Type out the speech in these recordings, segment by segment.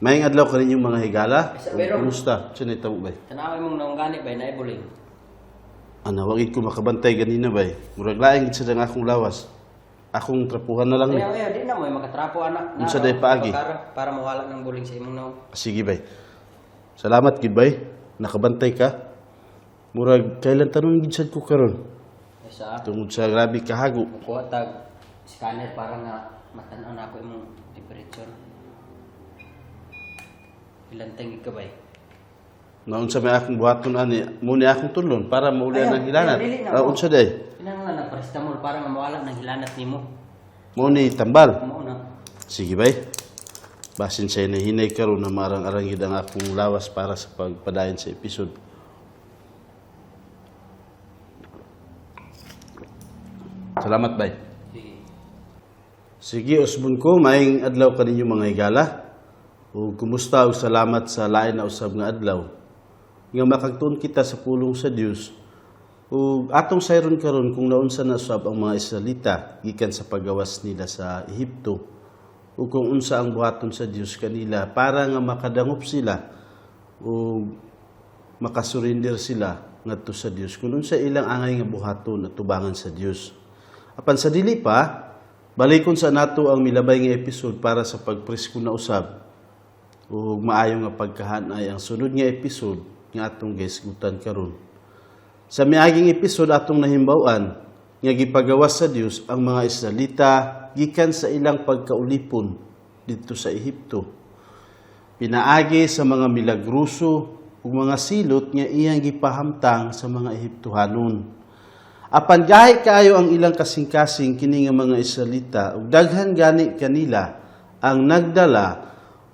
Maayong adlaw kaninyong mga higala. Pero Kumusta? Sino ito bay? tanaway mong naong gani bay na ibuling. Ano, wagid ko makabantay ganina bay. Murag laing gid sa dang akong lawas. Akong trapuhan na lang ni. Kaya di na mo makatrapo anak. Unsa day paagi? Para mawala ng buling sa imong naong. Sige bay. Salamat gid bay. Nakabantay ka. Murag kailan tanon gid sad ko karon. Sa Tungod sa grabe kahago. kuha tag scanner para nga matan-aw na ako imong temperature. Ilan tingig ka bay? Naunsa may akong buhaton ani, muni akong tulon para maulian Ayaw, ng hilanat. dili na, Unsa day? Kinahanglan na paracetamol para nga mawala ng hilanat nimo. Muni tambal. Mao na. Sige bay. Basin sa hinahinay karon na marang-arang gid ang akong lawas para sa pagpadayon sa episode. Salamat bay. Sige. Sige, usbon ko, maayong adlaw kaninyo mga higala. O kumusta o salamat sa lain na usab nga adlaw. Nga makagtuon kita sa pulong sa Dios. O atong sayron karon kung naunsa na usab ang mga Israelita gikan sa pagawas nila sa Ehipto. O kung unsa ang buhaton sa Dios kanila para nga makadangop sila o makasurinder sila ngadto sa Dios. Kung unsa ilang angay nga buhaton at tubangan sa Dios. Apan sa dili pa, balikon sa nato ang milabay nga episode para sa pagpresko na usab o maayo nga pagkahanay ang sunod nga episode nga atong gisgutan karon. Sa miaging episode atong nahimbawan nga gipagawas sa Dios ang mga Israelita gikan sa ilang pagkaulipon dito sa Ehipto. Pinaagi sa mga milagruso ug mga silot nga iyang gipahamtang sa mga Ehiptohanon. Apan gahi kaayo ang ilang kasing-kasing kini nga mga Israelita ug daghan gani kanila ang nagdala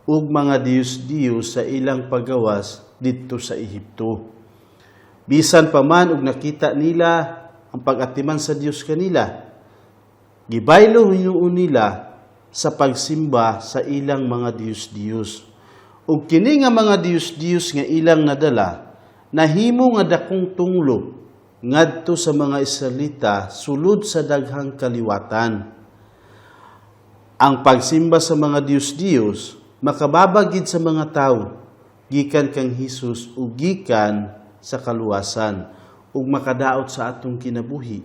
ug mga Diyos-Diyos sa ilang pagawas didto sa Ehipto. Bisan pa man ug nakita nila ang pag-atiman sa Dios kanila, gibaylo hinuon nila sa pagsimba sa ilang mga Diyos-Diyos. Ug kini nga mga Diyos-Diyos nga ilang nadala nahimo nga dakong tunglo ngadto sa mga Israelita sulod sa daghang kaliwatan. Ang pagsimba sa mga Diyos-Diyos makababagid sa mga tao gikan kang Hesus ug gikan sa kaluwasan ug makadaot sa atong kinabuhi.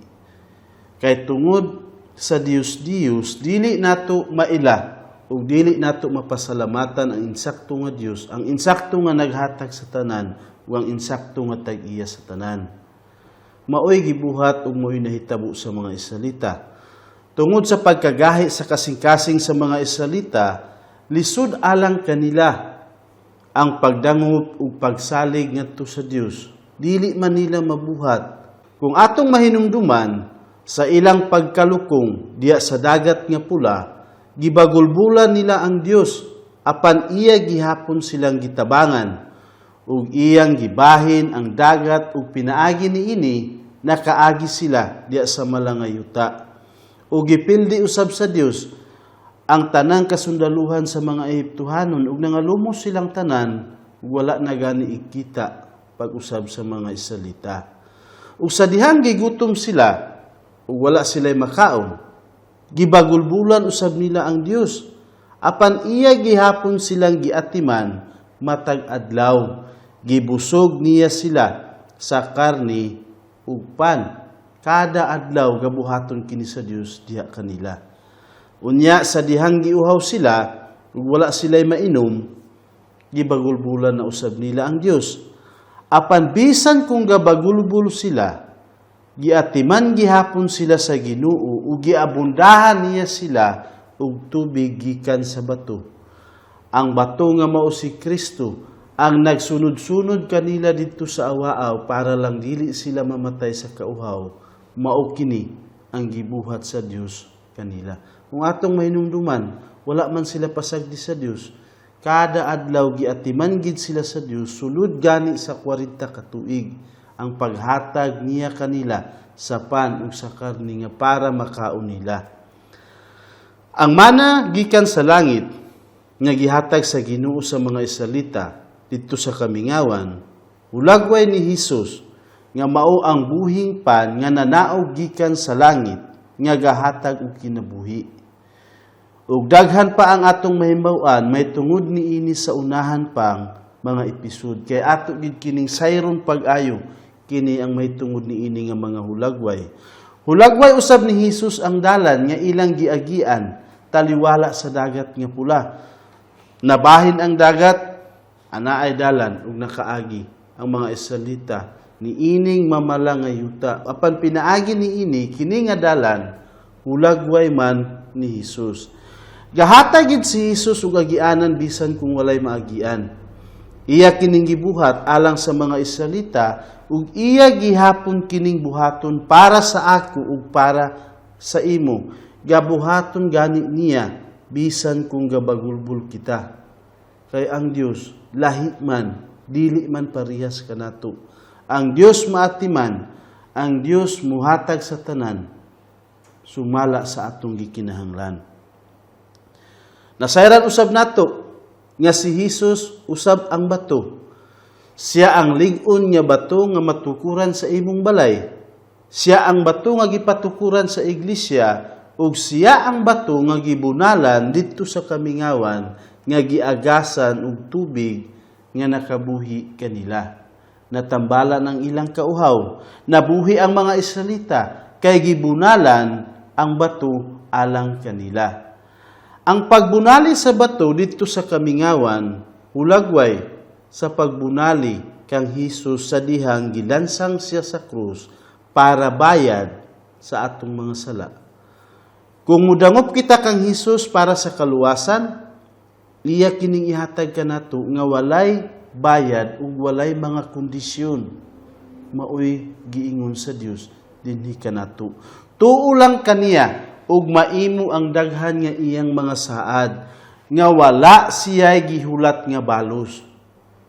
Kay tungod sa Diyos-Diyos dili nato maila ug dili nato mapasalamatan ang insakto nga Dios, ang insakto nga naghatag sa tanan ug ang insakto nga tag-iya sa tanan. Maoy gibuhat ug maoy nahitabo sa mga Israelita. Tungod sa pagkagahi sa kasing-kasing sa mga Israelita, lisod alang kanila ang pagdangop ug pagsalig ngadto sa Dios. Dili man nila mabuhat. Kung atong mahinungduman sa ilang pagkalukong diya sa dagat nga pula, gibagulbulan nila ang Dios apan iya gihapon silang gitabangan ug iyang gibahin ang dagat ug pinaagi niini nakaagi sila diya sa malangayuta. Ug gipildi usab sa Dios ang tanang kasundaluhan sa mga Ehiptohanon ug nangalumos silang tanan ug wala na gani ikita pag-usab sa mga Israelita. Ug sa dihang gigutom sila ug wala sila'y makaon, gibagulbulan usab nila ang Dios. Apan iya gihapon silang giatiman matag adlaw. Gibusog niya sila sa karni ug pan. Kada adlaw gabuhaton kini sa Dios diha kanila. Unya sa dihang giuhaw sila ug wala sila'y mainom, gibagulbulan na usab nila ang Dios. Apan bisan kung gabagulbul sila, giatiman gihapon sila sa Ginoo ug giabundahan niya sila og tubig gikan sa bato. Ang bato nga mao si Kristo ang nagsunod-sunod kanila didto sa awaaw para lang dili sila mamatay sa kauhaw. Mao kini ang gibuhat sa Dios kanila. Kung atong mahinumduman, wala man sila pasagdi sa Dios. Kada adlaw giatiman gid sila sa Dios sulod gani sa 40 ka tuig ang paghatag niya kanila sa pan ug sa karni nga para makaon nila. Ang mana gikan sa langit nga gihatag sa Ginoo sa mga Israelita didto sa kamingawan, ulagway ni Hesus nga mao ang buhing pan nga nanaog gikan sa langit nga gahatag og kinabuhi. Ug daghan pa ang atong mahimbawan, may tungod ni ini sa unahan pang mga episode. Kay ato gid kining sayron pag-ayo, kini ang may tungod ni ini nga mga hulagway. Hulagway usab ni Hesus ang dalan nga ilang giagian, taliwala sa dagat nga pula. Nabahin ang dagat, ana ay dalan ug nakaagi ang mga Israelita ni ining mamala nga yuta. Apan pinaagi ni ini kini nga dalan, hulagway man ni Hesus. Gahatag gid si Hesus ug agianan bisan kung walay maagian. Iya kining gibuhat alang sa mga Israelita ug iya gihapon kining buhaton para sa ako ug para sa imo. Gabuhaton gani niya bisan kung gabagulbul kita. Kay ang Dios lahi man, dili man parehas kanato. Ang Dios maatiman, ang Dios muhatag sa tanan, sumala sa atong gikinahanglan. Nasayran usab nato nga si Hesus usab ang bato. Siya ang lig-on nga bato nga matukuran sa imong balay. Siya ang bato nga gipatukuran sa iglesia ug siya ang bato nga gibunalan didto sa kamingawan nga giagasan og tubig nga nakabuhi kanila. Natambalan ang ilang kauhaw, nabuhi ang mga Israelita kay gibunalan ang bato alang kanila. Ang pagbunali sa bato dito sa kamingawan, hulagway sa pagbunali kang Hesus sa dihang gilansang siya sa krus para bayad sa atong mga sala. Kung mudangop kita kang Hesus para sa kaluwasan, iya kining ihatag kanato nga walay bayad ug walay mga kondisyon. Maoy giingon sa Dios dinhi kanato. Tuo lang kaniya ug maimo ang daghan nga iyang mga saad nga wala siya'y gihulat nga balos.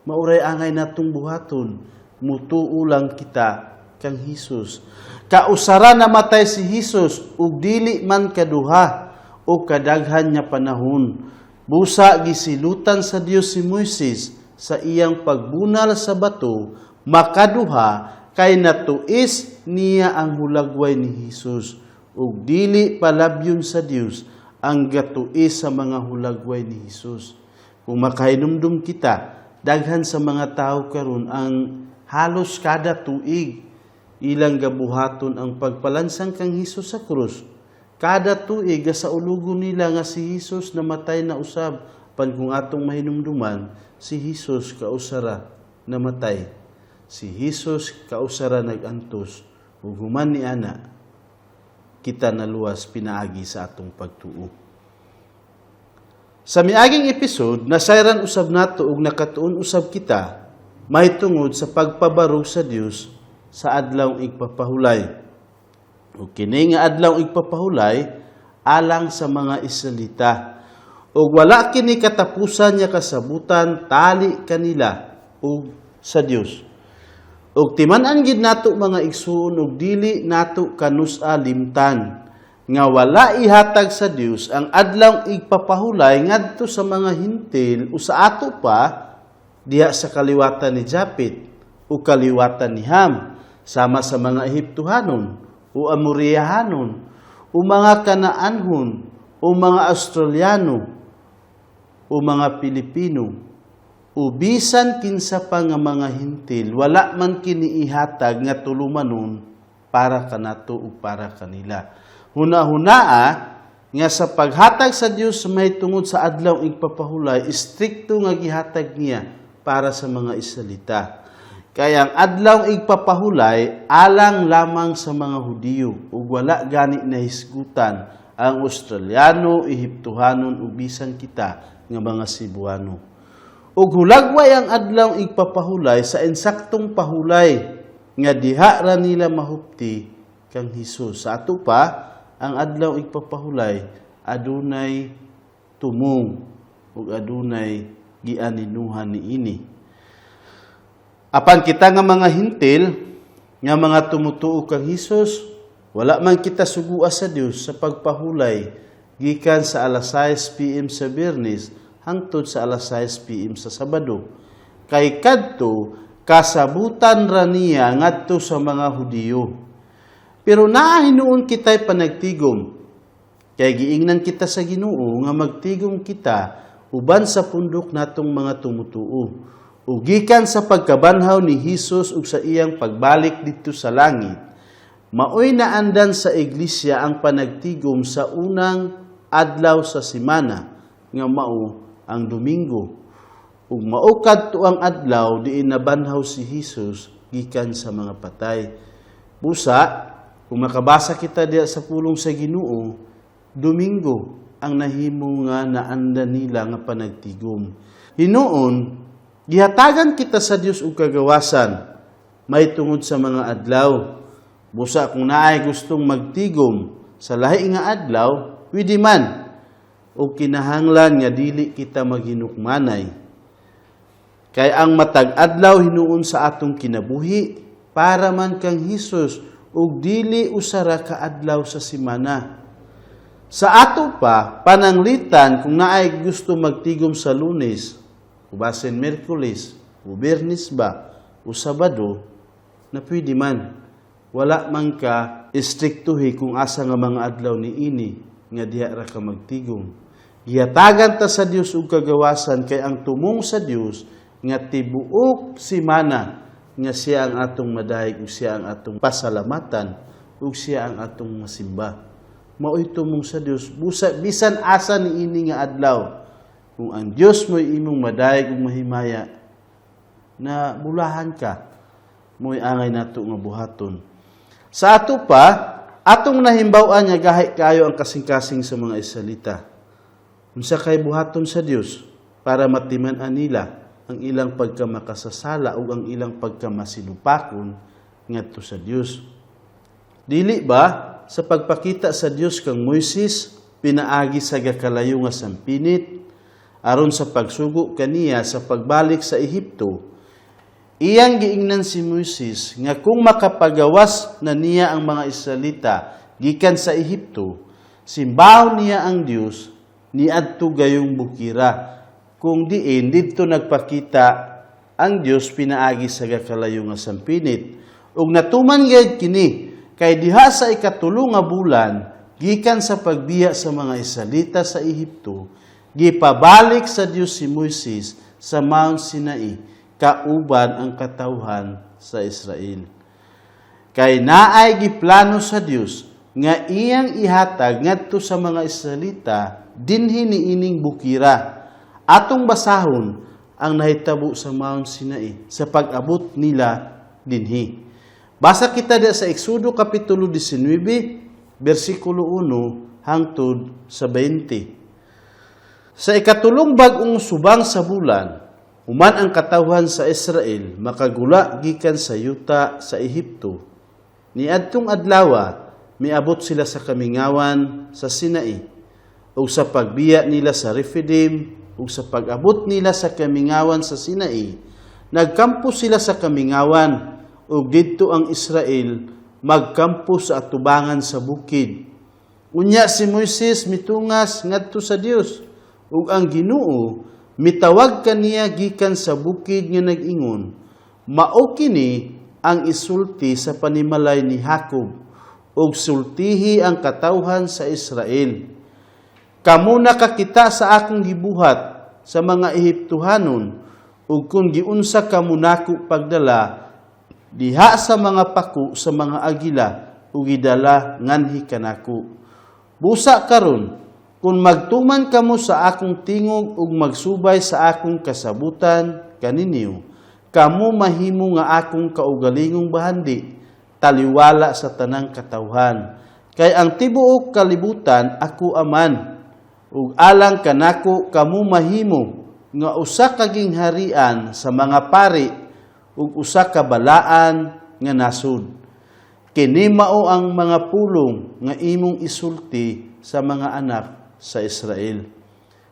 Mauray angay natong buhaton, mutuo lang kita kang Hesus. Kausara namatay si Hesus ug dili man kaduha o kadaghan nga panahon. Busa gisilutan sa Dios si Moises sa iyang pagbunal sa bato, makaduha kay natuis niya ang hulagway ni Hesus. Ug dili palabyon sa Dios ang gatuis sa mga hulagway ni Hesus. Kung makahinumdum kita, daghan sa mga tao karon ang halos kada tuig ilang gabuhaton ang pagpalansang kang Hesus sa krus. Kada tuig sa ulugon nila nga si Hesus namatay na usab, pan kung atong mahinumduman, si Hesus kausara namatay. Si Hesus kausara nagantos ug human ni ana kita naluwas pinaagi sa atong pagtuo. Sa miaging episode, nasayran usab nato ug nakatuon usab kita mahitungod sa pagpabarog sa Dios sa adlaw igpapahulay. Ug kini nga adlaw igpapahulay alang sa mga Israelita. Ug wala kini katapusan nya kasabutan tali kanila ug sa Dios. Ug timan-an gid nato mga igsuon ug dili nato kanusa limtan nga wala ihatag sa Dios ang adlaw igpapahulay ngadto sa mga hintil o sa ato pa diha sa kaliwatan ni Japet o kaliwatan ni Ham sama sa mga Ehiptohanon o Amoriyahanon o mga Kanaanhon o mga Australiano o mga Pilipino o bisan kinsa pa nga mga hintil, wala man kini ihatag nga tulumanon para kanato o para kanila. Huna-hunaa nga sa paghatag sa Dios may tungod sa adlaw igpapahulay, istrikto nga gihatag niya para sa mga Israelita. Kaya ang adlaw igpapahulay alang lamang sa mga Hudiyo ug wala gani nahisgutan ang Australiano, Ehiptohanon ug bisan kita nga mga Cebuano. Ug hulagway ang adlaw igpapahulay sa insaktong pahulay nga diha ra nila mahupti kang Hesus. Sa ato pa ang adlaw igpapahulay adunay tumong ug adunay gianinuhan niini. Apan kita nga mga hintil nga mga tumutuo kang Hesus, wala man kita sugua sa Dios sa pagpahulay gikan sa alas 6 PM sa Biyernes hangtod sa alas 6 PM sa Sabado. Kay kadto kasabutan ra niya ngadto sa mga Hudiyo. Pero naahinuon kita'y panagtigom Kay giingnan kita sa Ginoo nga magtigom kita uban sa pundok natong mga tumutuo. Ug gikan sa pagkabanhaw ni Hesus ug sa iyang pagbalik dito sa langit, maoy naandan sa iglesia ang panagtigom sa unang adlaw sa semana nga mao ang Domingo. Ug mao kadto ang adlaw diin nabanhaw si Hesus gikan sa mga patay. Busa, kung makabasa kita diya sa pulong sa Ginoo, Domingo ang nahimo nga naandan nila nga panagtigom. Hinuon, gihatagan kita sa Dios og kagawasan, may tungod sa mga adlaw. Busa kung naay gustong magtigom sa lahi nga adlaw, pwede man, o kinahanglan nga dili kita maghinukmanay. Kay ang matag adlaw hinuon sa atong kinabuhi, para man kang Hesus, ug dili usara ka adlaw sa semana. Sa ato pa, pananglitan kung naay gusto magtigom sa Lunes, o basin Miyerkules, o Biyernes ba, o Sabado, na pwede man. Wala man ka istriktuhi kung asa nga mga adlaw ni ini, nga diha ra ka magtigom. Gihatagan ta sa Dios og kagawasan kay ang tumong sa Dios nga tibuok semana nga siya ang atong madahig ug siya ang atong pasalamatan ug siya ang atong masimba. Mao'y tumong sa Dios busa bisan asa ni ini nga adlaw. Kung ang Dios mo'y imong madayeg ug mahimaya, na bulahan ka, mo'y angay nato nga buhaton. Sa ato pa, atong nahimbaw-an nga gahi kayo ang kasing-kasing sa mga Israelita. Unsa kay buhaton sa Dios para matiman-an nila ang ilang pagkamakasasala ug ang ilang pagkamasinupakon ngadto sa Dios. Dili ba sa pagpakita sa Dios kang Moises pinaagi sa gakalayo nga sampinit aron sa pagsugo kaniya sa pagbalik sa Ehipto, iyang giingnan si Moises nga kung makapagawas na niya ang mga Israelita gikan sa Ehipto, simbaw niya ang Dios niadto gayong bukira, kung diin didto nagpakita ang Dios pinaagi sa gakalayo nga sampinit. Ug natuman gayud kini kay diha sa ikatulo nga bulan gikan sa pagbiya sa mga Israelita sa Ehipto, gipabalik sa Dios si Moises sa Mount Sinai kauban ang katawhan sa Israel. Kay naay giplano sa Dios nga iyang ihatag ngadto sa mga Israelita dinhi niining bukira. Atong basahon ang nahitabo sa Mount Sinai sa pag-abot nila dinhi. Basa kita diya sa Exodo Kapitulo 19, versikulo 1 hangtod sa 20. Sa ikatulong bag-ong subang sa bulan, human ang katawhan sa Israel, makagula gikan sa yuta sa Ehipto. Niadtong adlawa, miabot sila sa kamingawan sa Sinai, o sa pagbiya nila sa Refidim, ug sa pag-abot nila sa kamingawan sa Sinai, nagkampo sila sa kamingawan, ug didto ang Israel magkampo sa atubangan sa bukid. Unya si Moises mitungas ngadto sa Dios, ug ang Ginoo mitawag kaniya gikan sa bukid nga nag-ingon, mao kini ang isulti sa panimalay ni Jacob, ug sultihi ang katawhan sa Israel. Kamo nakakita sa akong gibuhat sa mga Ehiptohanon, ug kung giunsa kamo nako pagdala diha sa mga pako sa mga agila ug gidala nganhi kanako. Busa karon kung magtuman kamo sa akong tingog ug magsubay sa akong kasabutan kaninyo, kamo mahimo nga akong kaugalingong bahandi, taliwala sa tanang katawhan. Kay ang tibuok kalibutan ako aman, ug alang kanako kamo mahimo nga usa ka gingharian sa mga pari ug usa ka balaan nga nasud. Kini mao ang mga pulong nga imong isulti sa mga anak sa Israel.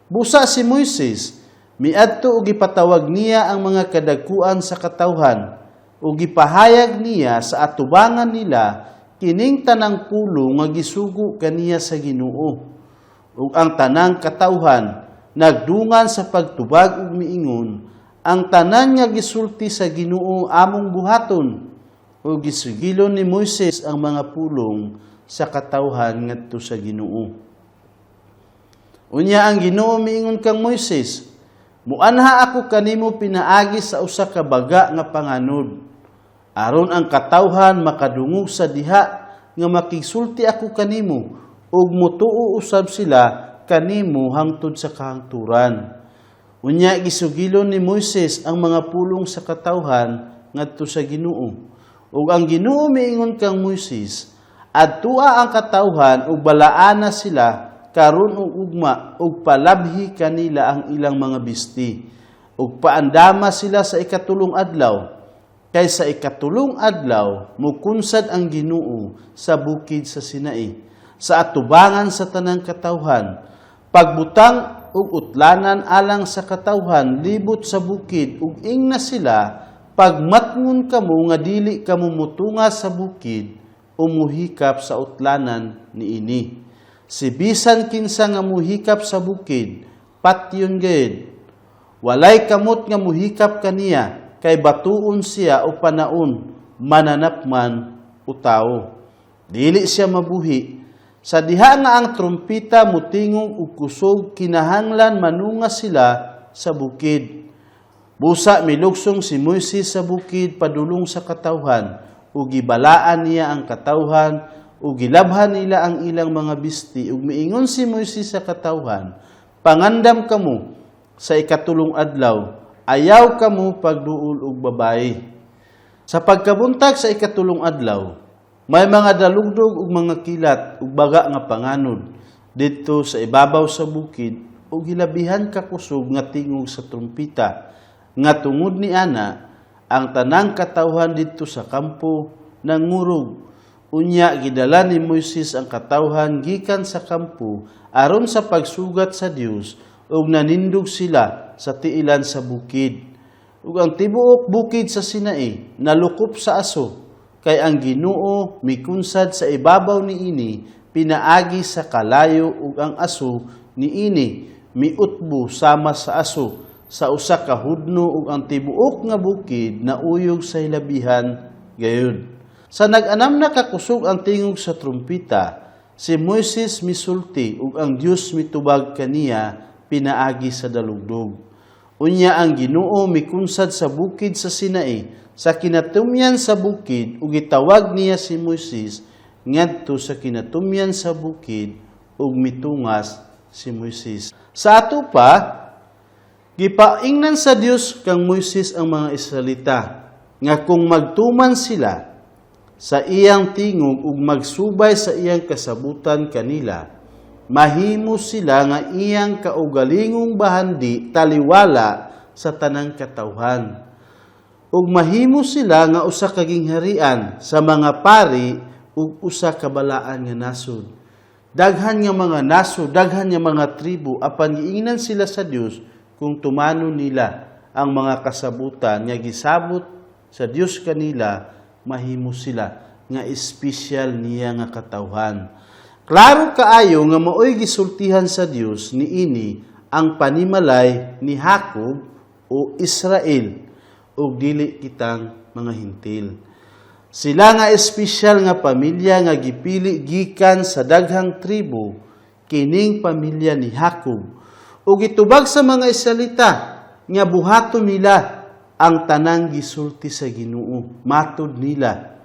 Busa si Moises miadto ug gipatawag niya ang mga kadagkuan sa katawhan ug gipahayag niya sa atubangan nila kining tanang pulong nga gisugo kaniya sa Ginoo. Ug ang tanang katawhan nagdungan sa pagtubag ug miingon, ang tanan nga gisulti sa Ginoo among buhaton, ug gisigilon ni Moises ang mga pulong sa katawhan ngadto sa Ginoo. Unya ang Ginoo miingon kang Moises, muanha ako kanimo pinaagi sa usa ka baga nga panganod. Aron ang katawhan makadungog sa diha nga makigsulti ako kanimo ug mutuo usab sila kanimo hangtod sa kahangturan. Unya gisugilon ni Moises ang mga pulong sa katawhan ngadto sa Ginoo. Ug ang Ginoo miingon kang Moises, adtua ang katawhan ug balaana sila karon og ugma ug palabhi kanila ang ilang mga bisti ug paandama sila sa ikatulong adlaw. Kay sa ikatulong adlaw mukunsad ang Ginoo sa bukid sa Sinai sa atubangan sa tanang katawhan. Pagbutang ug utlanan alang sa katawhan libot sa bukid ug ingna sila pagmatngon kamo nga dili kamo mutunga sa bukid o muhikap sa utlanan niini. Si bisan kinsa nga muhikap sa bukid patyon gayud. Walay kamot nga muhikap kaniya kay batuon siya o panaon mananap man o tao. Dili siya mabuhi. Sa diha nga ang trumpita mutingog ug kusog kinahanglan manunga sila sa bukid. Busa milugsong si Moises sa bukid padulong sa katawhan ug gibalaan niya ang katawhan ug gilabhan nila ang ilang mga bisti ug miingon si Moises sa katawhan, pangandam kamo sa ikatulong adlaw, ayaw kamo pagduol og babae. Sa pagkabuntag sa ikatulong adlaw, may mga dalugdog ug mga kilat ug baga nga panganod didto sa ibabaw sa bukid ug hilabihan ka kusog nga tingog sa trumpita nga tungod ni ana ang tanang katawhan didto sa kampo nangurog. Unya gidala ni Moises ang katawhan gikan sa kampo aron sa pagsugat sa Dios ug nanindog sila sa tiilan sa bukid. Ug ang tibuok bukid sa Sinai nalukop sa aso. Kay ang Ginoo mikunsad sa ibabaw niini pinaagi sa kalayo ug ang aso niini miutbo sama sa aso sa usa ka hudno ug ang tibuok nga bukid nauyog sa hilabihan gayud. Sa nag-anam na kakusog ang tingog sa trumpita, si Moises misulti ug ang Dios mitubag kaniya pinaagi sa dalugdog. Unya ang Ginoo mikunsad sa bukid sa Sinai sa kinatumyan sa bukid ug gitawag niya si Moises ngadto sa kinatumyan sa bukid ug mitungas si Moises. Sa ato pa gipaingnan sa Dios kang Moises ang mga Israelita nga kung magtuman sila sa iyang tingog ug magsubay sa iyang kasabutan kanila, mahimo sila nga iyang kaugalingong bahandi taliwala sa tanang katawhan. Ug mahimo sila nga usa ka gingharian sa mga pari ug usa ka balaan nga nasod. Daghan nga mga nasod, daghan nga mga tribo apan giingnan sila sa Dios kung tumanon nila ang mga kasabutan nga gisabot sa Dios kanila, mahimo sila nga espesyal niya nga katawhan. Klaro kaayo nga maoy gisultihan sa Dios niini ang panimalay ni Jacob o Israel ug dili kitang mga hintil. Sila nga espesyal nga pamilya nga gipili gikan sa daghang tribo kining pamilya ni Jacob ug itubag sa mga Israelita nga buhaton nila ang tanang gisulti sa Ginoo. Matud nila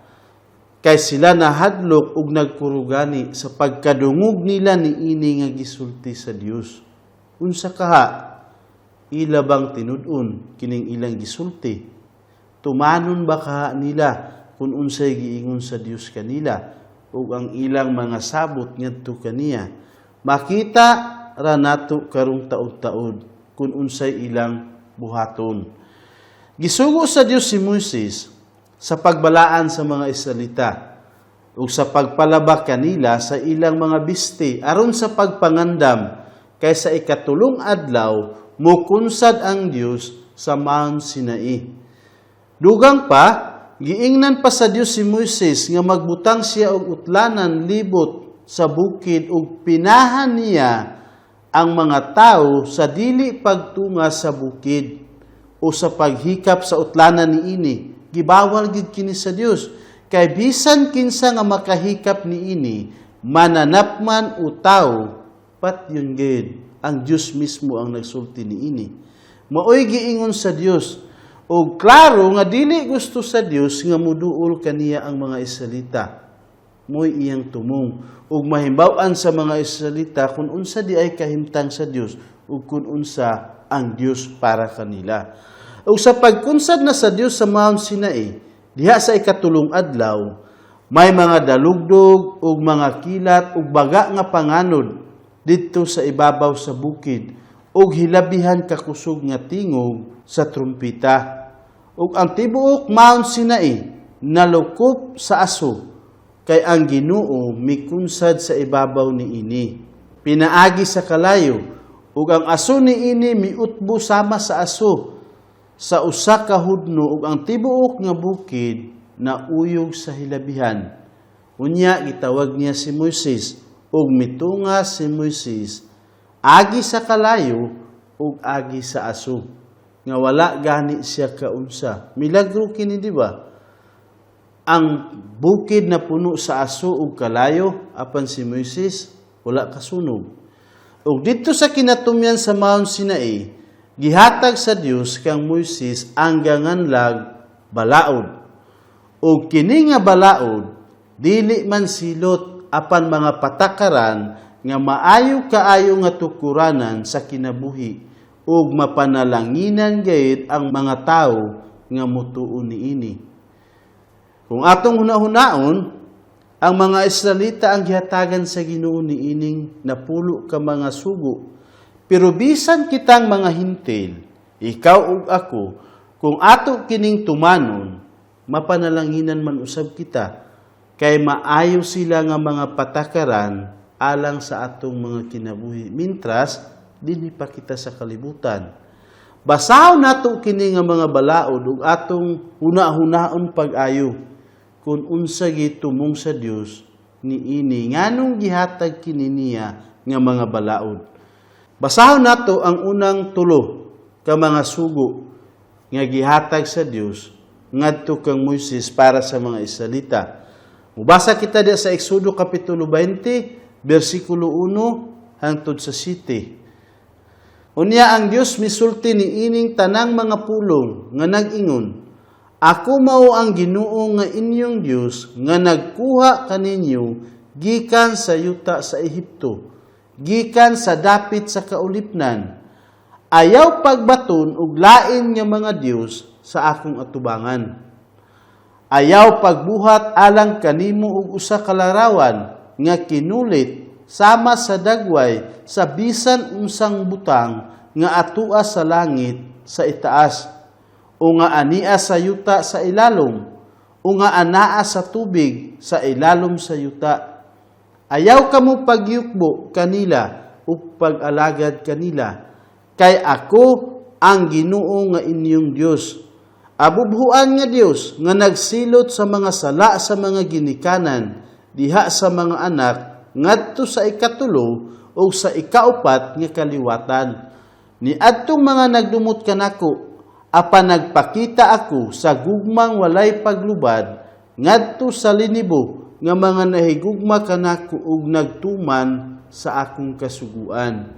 kay sila nahadlok ug nagkurugani sa pagkadungog nila niini nga gisulti sa Dios. Unsa kaha ila bang tinud-on kining ilang gisulti? Tumanon ba kaha nila kung unsay giingon sa Dios kanila ug ang ilang mga sabot ngadto kaniya? Makita ra nato karong taud-taud kung unsay ilang buhaton. Gisugo sa Dios si Moises sa pagbalaan sa mga Israelita ug sa pagpalaba kanila sa ilang mga bisti aron sa pagpangandam kay sa ikatulong adlaw mukunsad ang Dios sa Mount Sinai. Dugang pa, giingnan pa sa Dios si Moises nga magbutang siya og utlanan libot sa bukid ug pinahan niya ang mga tao sa dili pagtunga sa bukid o sa paghikap sa utlanan niini. Gibawal gid kini sa Dios kay bisan kinsa nga makahikap niini mananap man o tao patyon gid. ang Dios mismo ang nagsulti niini. Maoy giingon sa Dios, o klaro nga dili gusto sa Dios nga muduol kaniya ang mga Israelita. Mo'y iyang tumong ug mahimbaw-an sa mga Israelita kung unsa di ay kahimtang sa Dios ug kung unsa ang Dios para kanila. Ug sa pagkunsad na sa Dios sa Mount Sinai, diha sa ikatulong adlaw, may mga dalugdog ug mga kilat ug baga nga panganod didto sa ibabaw sa bukid ug hilabihan kakusog nga tingog sa trumpita. Ug ang tibuok Mount Sinai nalukop sa aso, kay ang Ginoo mikunsad sa ibabaw niini. Pinaagi sa kalayo, ug ang aso niini miutbo sama sa aso sa usa ka hudno, ug ang tibuok nga bukid na uyog sa hilabihan. Unya gitawag niya si Moises, ug mitunga si Moises agi sa kalayo ug agi sa aso, nga wala gani siya kaunsa. Milagro kini, di ba? Ang bukid na puno sa aso ug kalayo, apan si Moises wala kasunog. Ug dito sa kinatumyan sa Mount Sinai, gihatag sa Dios kang Moises ang ganganlag balaod. Ug kini nga balaod dili man silot apan mga patakaran nga maayo kaayo nga tukuranan sa kinabuhi ug mapanalanginan gayud ang mga tawo nga mutuo niini. Kung atong hunahunaon, ang mga Israelita ang gihatagan sa Ginoo niining napulo ka mga sugo. Pero bisan kitang mga hintil, ikaw ug ako, kung ato kining tumanon, mapanalanginan man usab kita, kay maayo sila nga mga patakaran alang sa atong mga kinabuhi. Mintras, dinhi pa kita sa kalibutan. Basahon nato kini nga mga balaod ug atong hunahunaon pag-ayo kung unsa gitumong sa Dios niini nganong gihatag kini niya nga mga balaod. Basahon nato ang unang tulo ka mga sugo nga gihatag sa Dios ngadto kang Moises para sa mga Israelita. Mubasa kita diha sa Exodo kapitulo 20 bersikulo 1 hangtod sa 7. Unya ang Dios misulti niining tanang mga pulong nga nag-ingon, ako mao ang Ginoo nga inyong Dios nga nagkuha kaninyo gikan sa yuta sa Ehipto, gikan sa dapit sa kaulipnan. Ayaw pagbaton og lain nga mga Dios sa akong atubangan. Ayaw pagbuhat alang kanimo og usa ka larawan nga kinulit sama sa dagway sa bisan unsang butang nga atua sa langit sa itaas, o nga ania sa yuta sa ilalom, o nga anaa sa tubig sa ilalom sa yuta. Ayaw kamo pagyukbo kanila o pag-alagad kanila, kay ako ang Ginoo nga inyong Dios. Abubhuan nga Dios nga nagsilot sa mga sala sa mga ginikanan diha sa mga anak ngadto sa ikatulo o sa ikaupat nga kaliwatan. Niadtong mga nagdumot kanako, apan nagpakita ako sa gugmang walay paglubad ngadto sa linibo nga mga nahigugma kanako ug nagtuman sa akong kasuguan.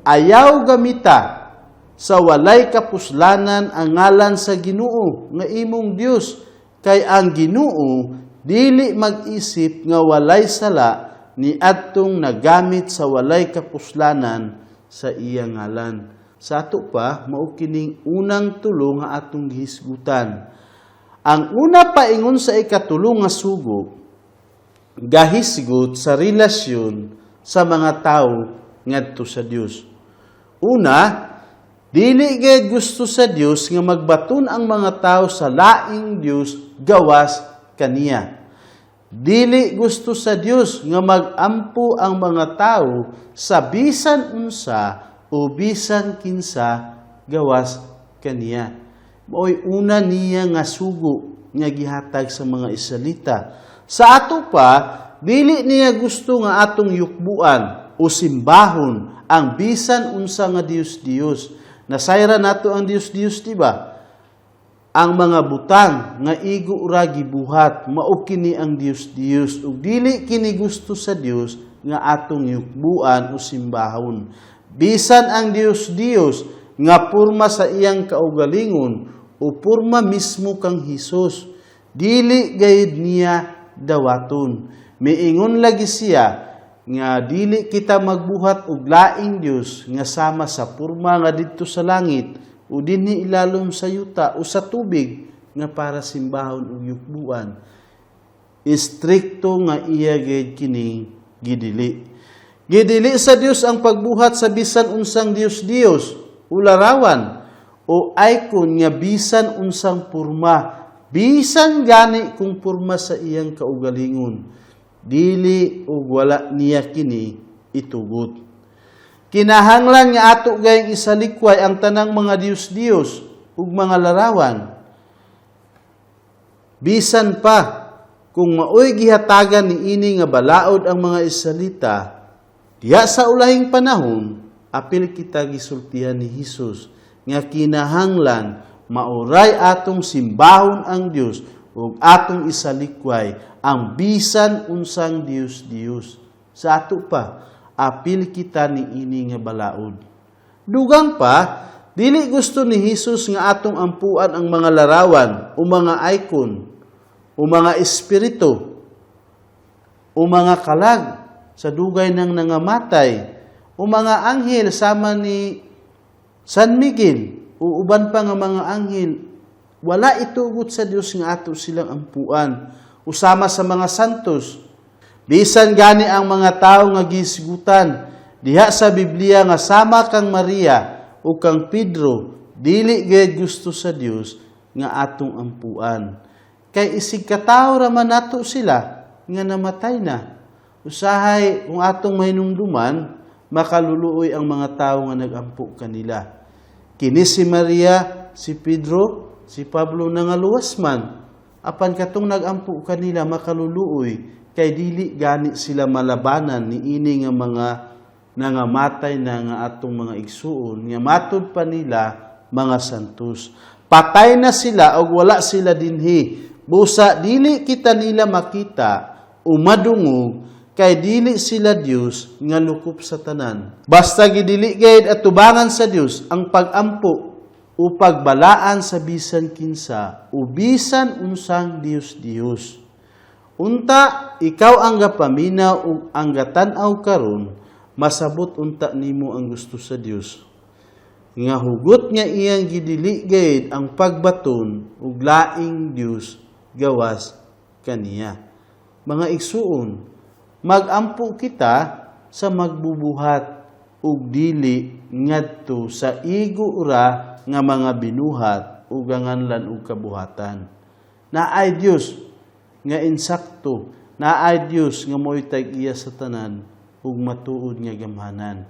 Ayaw gamita sa walay kapuslanan ang ngalan sa Ginoo nga imong Dios, kay ang Ginoo dili mag-isip nga walay sala niadtong nagamit sa walay kapuslanan sa iyang ngalan. Sa ato pa, mao kining unang tulo nga atong gihisgutan. Ang una paingon sa ikatulo nga sugo, gahisgot sa relasyon sa mga tao ngadto sa Dios. Una, dili gayud gusto sa Dios nga magbaton ang mga tao sa laing Dios gawas kaniya. Dili gusto sa Dios nga magampo ang mga tao sa bisan unsa o bisan kinsa gawas kaniya. Mao'y una niya nga sugo nga gihatag sa mga Israelita. Sa ato pa, dili niya gusto nga atong yukbuan o simbahon ang bisan unsa nga Dios-Dios. Nasayra nato ang Dios-Dios, diba? Ang mga butang nga igo ura gibuhat, mao kini ang Dios-Dios. Ug dili kini gusto sa Dios nga atong yukbuan o simbahon. Bisan ang Dios nga purma sa iyang kaugalingon o purma mismo kang Hesus, dili gayud niya dawaton. Miingon lagi siya nga dili kita magbuhat og laing Dios nga sama sa purma nga didto sa langit o dinhi ilalom sa yuta o sa tubig nga para simbahon og yukbuan. Istrikto nga iya gayud kini gidili. Gidili sa Dios ang pagbuhat sa bisan unsang Dios o larawan o icon nga bisan unsang purma, bisan gani kung purma sa iyang kaugalingon. Dili o wala niya kini itugot. Kinahanglan nga ato gayeng isalikway ang tanang mga Dios ug mga larawan. Bisan pa kung maoy gihatagan ni ini nga balaod ang mga Israelita, diha sa ulahing panahon, apil kita gisultihan ni Hesus nga kinahanglan mauray atong simbahon ang Dios ug atong isalikway ang bisan unsang Dios. Sa ato pa, apil kita ni ini nga balaod. Dugang pa, dili gusto ni Hesus nga atong ampuan ang mga larawan o mga icon o mga espiritu o mga kalag sa dugay ng nangamatay o mga anghel sama ni San Miguel o uban pa nga mga anghel. Wala itugot sa Dios nga ato silang ampuan usama sa mga santos. Bisan gani ang mga tawo nga gisigutan diha sa Biblia nga sama kang Maria o kang Pedro, dili gayud gusto sa Dios nga atong ampuan. Kay isig katawo raman nato sila nga namatay na. Usahay kung atong mahinumduman, makaluluoy ang mga tawo nga nagampu kanila. Kini si Maria, si Pedro, si Pablo na nga luwas man. Apan katong nagampu kanila makaluluoy, kay dili gani sila malabanan ni ini nga mga nangamatay na nga atong mga igsuon, nga matud pa nila mga santos. Patay na sila o wala sila dinhi. Busa dili kita nila makita o madungog, kay dili sila Dios nga lukop sa tanan. Basta gidili gayud at tubangan sa Dios ang pagampo o pagbalaan sa bisan kinsa o bisan unsang Dios. Unta ikaw ang gapaminaw o ang gatan-aw karon, masabot unta nimo ang gusto sa Dios. Nga hugot nga iyang gidili gayud ang pagbaton ug laing Dios gawas kaniya. Mga igsuon, magampo kita sa magbubuhat ug dili ngadto sa igo ura nga mga binuhat ug ganganlan ug kabuhatan. Naay Dios nga insakto, naay Dios nga mo'y tag-iya sa tanan ug matuod nga gamhanan,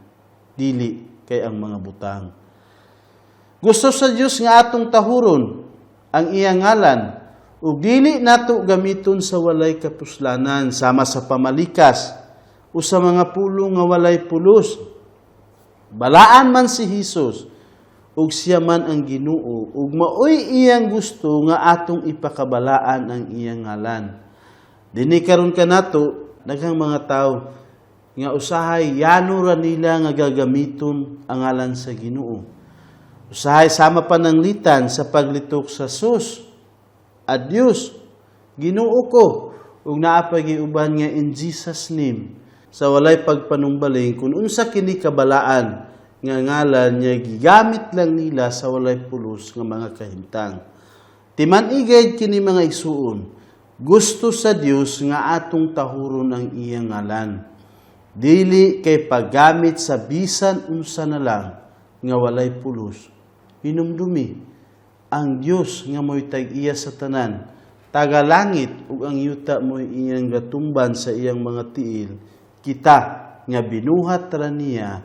dili kay ang mga butang. Gusto sa Dios nga atong tahuron ang iyang ngalan ug dili nato gamiton sa walay kapuslanan sama sa pamalikas o sa mga pulong nga walay pulos. Balaan man si Hesus ug siya man ang Ginoo ug maoy iyang gusto nga atong ipakabalaan ang iyang ngalan. Dinhi karon kanato daghang mga tawo nga usahay yano ra nila nga gagamiton ang ngalan sa Ginoo. Usahay sama pananglitan sa paglitok sa sus. Adios, Ginoo ko, ug naa pa giuban nga in Jesus name, sa walay pagpanumbaling kung unsa kini kabalaan nga ngalan niya gigamit lang nila sa walay pulos nga mga kahimtang. Timan-igay kini mga igsuon, gusto sa Dios nga atong tahuron ang iyang ngalan. Dili kay paggamit sa bisan unsa na lang nga walay pulos. Hinumdumi ang Dios nga mo'y tag-iya sa tanan, tagalangit ug ang yuta mo'y iyang gatumban sa iyang mga tiil, kita nga binuhat ra niya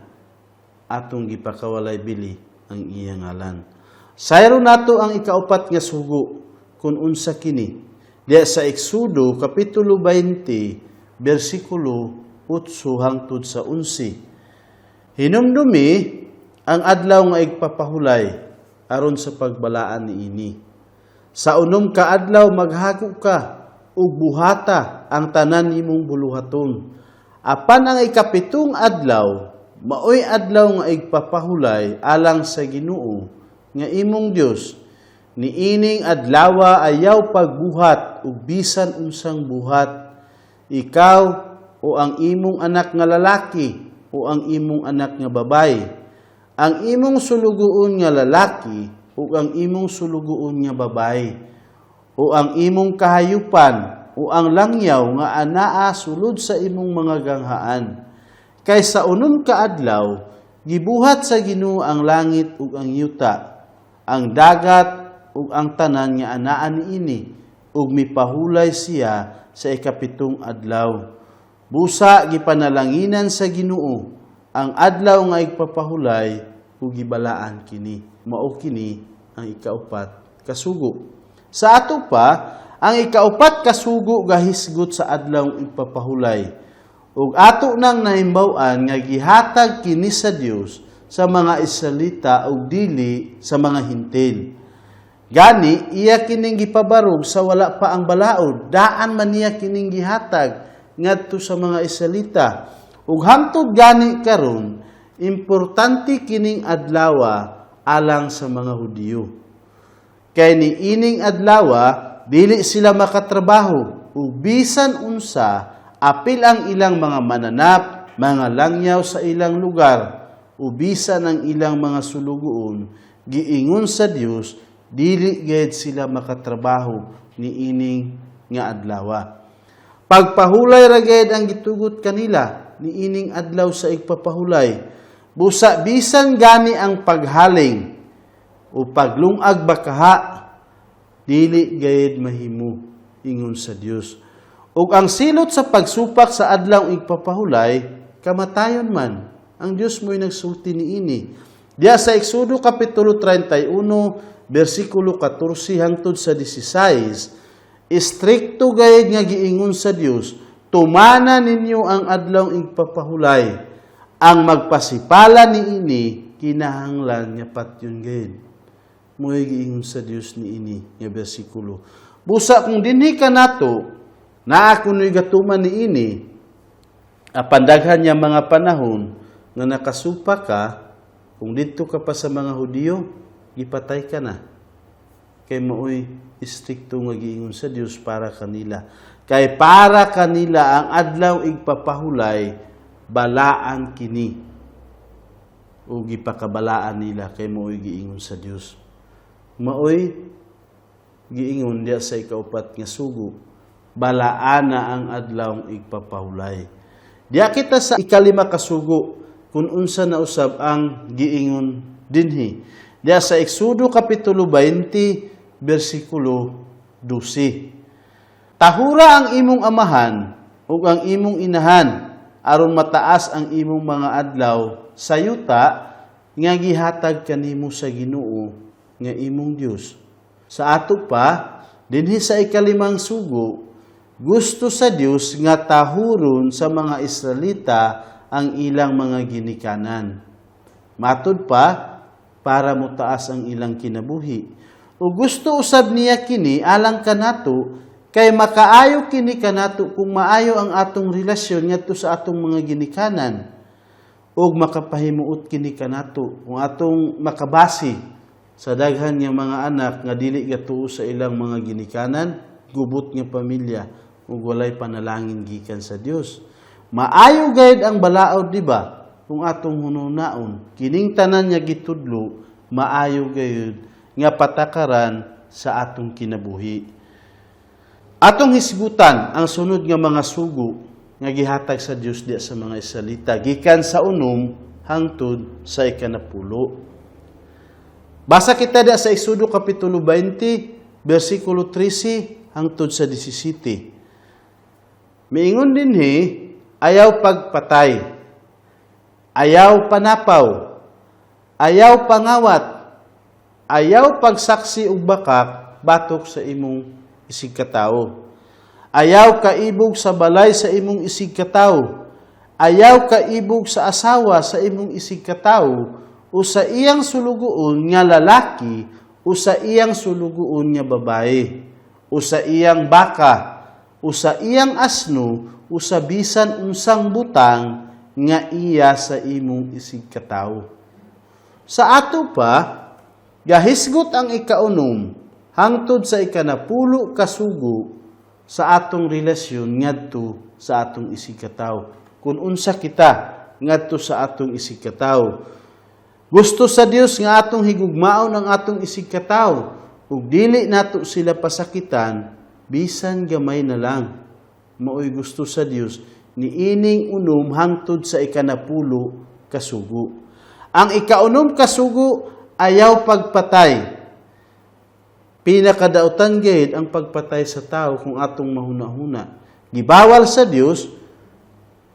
atong gipakawalay bili ang iyang ngalan. Sayro nato ang ikaupat nga sugo kun unsa kini. Diya sa Exodo kapitulo 20 bersikulo 8 hangtod sa 11. Hinumdumi ang adlaw nga igpapahulay aron sa pagbalaan niini. Sa unom ka adlaw maghago ka ug buhata ang tanan nimong buluhaton. Apan ang ikapitong adlaw maoy adlaw nga igpapahulay alang sa Ginoo nga imong Dios. Niining adlawa ayaw pagbuhat ug bisan unsang buhat, ikaw o ang imong anak nga lalaki o ang imong anak nga babae, ang imong sulugoon nga lalaki o ang imong sulugoon nga babae, o ang imong kahayupan o ang langyaw nga anaa sulod sa imong mga ganghaan. Kay sa unom ka adlaw gibuhat sa Ginoo ang langit ug ang yuta, ang dagat ug ang tanan nga anaan niini, ug mipahulay siya sa ikapitong adlaw. Busa gipanalanginan sa Ginoo ang adlaw nga igpapahulay ug gibalaan kini. Mao kini ang ikaupat kasugo. Sa ato pa, ang ikaupat kasugo gahisgot sa adlaw igpapahulay. Ug ato nang nahimbaw-an nga gihatag kini sa Dios sa mga Israelita ug dili sa mga Hintil. Gani, iya kining gipabarog sa wala pa ang balaod, daan man niya kining gihatag ngadto sa mga Israelita. Ug hangtod gani karon, importante kining adlawa alang sa mga Hudiyo. Kay niining adlawa, dili sila makatrabaho, ug bisan unsa, apil ang ilang mga mananap, mga langyaw sa ilang lugar, ug bisan ang ilang mga sulugoon, giingon sa Dios, dili gayud sila makatrabaho niining nga adlawa. Pagpahulay ra gayud ang gitugot kanila niining adlaw sa igpapahulay. Busa bisan gani ang paghaling o paglungag bakaha, dili gayud mahimo ingon sa Dios. Ug ang silot sa pagsupak sa adlaw igpapahulay, kamatayon man. Ang Dios mo'y nagsulti niini. Diya sa Exodo Kapitulo 31, versikulo 14 hangtod sa 16, istrikto gayud nga giingon sa Dios, tumana ninyo ang adlaw igpapahulay, ang magpasipala niini kinahanglan nga patyon gayud. Mo'y giingon sa Dios niini nga bersikulo. Busa kung dinhi ka nato, naa kuno'y gatuman niini, apandaghan niya mga panahon nga nakasupa ka, kung dito ka pa sa mga Hudiyo, ipatay ka na. Kay maoy istrikto nga giingon sa Dios para kanila. Kay para kanila ang adlaw igpapahulay, balaan kini. O gipakabalaan nila kay maoy giingon sa Dios. Maoy giingon diya sa ikaupat nga sugo, balaan na ang adlaw igpapahulay. Diya kita sa ikalima kasugo, kung unsa na usab ang giingon dinhi. Diya sa Exodo Kapitulo 20, versikulo 12. Tahura ang imong amahan ug ang imong inahan, aron mataas ang imong mga adlaw sa yuta nga gihatag kanimo sa Ginoo nga imong Dios. Sa ato pa, dinhi sa ikalimang sugo, gusto sa Dios nga tahuron sa mga Israelita ang ilang mga ginikanan. Matud pa, para mutaas ang ilang kinabuhi. O gusto usab niya kini alang kanato, kay makaayo kini kanato kung maayo ang atong relasyon ngadto sa atong mga ginikanan. O makapahimuot kini kanato kung atong makabasi sa daghan nga mga anak nga dili gatuo sa ilang mga ginikanan, gubot nga pamilya ug walay panalangin gikan sa Dios. Maayo gayud ang balaod, di ba? Kung atong hununaon, kining tanan nga gitudlo, maayo gayud nga patakaran sa atong kinabuhi. Atong hisgutan ang sunod nga mga sugo nga gihatag sa Dios diya sa mga Israelita, gikan sa unom hangtod sa ikanapulo. Basa kita diya sa Exodo Kapitulo 20, versikulo 13 hangtod sa 17. Miingon dinhi, ayaw pagpatay, ayaw panapaw, ayaw pangawat, ayaw pagsaksi ug bakak batok sa imong isig katawo. Ayaw kaibog sa balay sa imong isig katawo. Ayaw kaibog sa asawa sa imong isig katawo, o sa iyang sulugoon nga lalaki, o sa iyang sulugoon nga babae, o sa iyang baka, o sa iyang asno, o sa bisan unsang butang nga iya sa imong isig katawo. Sa ato pa, gahisgot ang ikaunom hangtod sa ikanapulo kasugo sa atong relasyon ngadto sa atong isig katawo. Kung unsa kita ngadto sa atong isig katawo. Gusto sa Dios nga atong higugmaon ang atong isig katawo ug dili nato sila pasakitan bisan gamay na lang. Maoy gusto sa Dios ni ining unom hangtod sa ikanapulo kasugo. Ang ikaunom kasugo ayaw pagpatay. Pinakadautan gayud ang pagpatay sa tao kung atong mahuna-huna. Gibawal sa Dios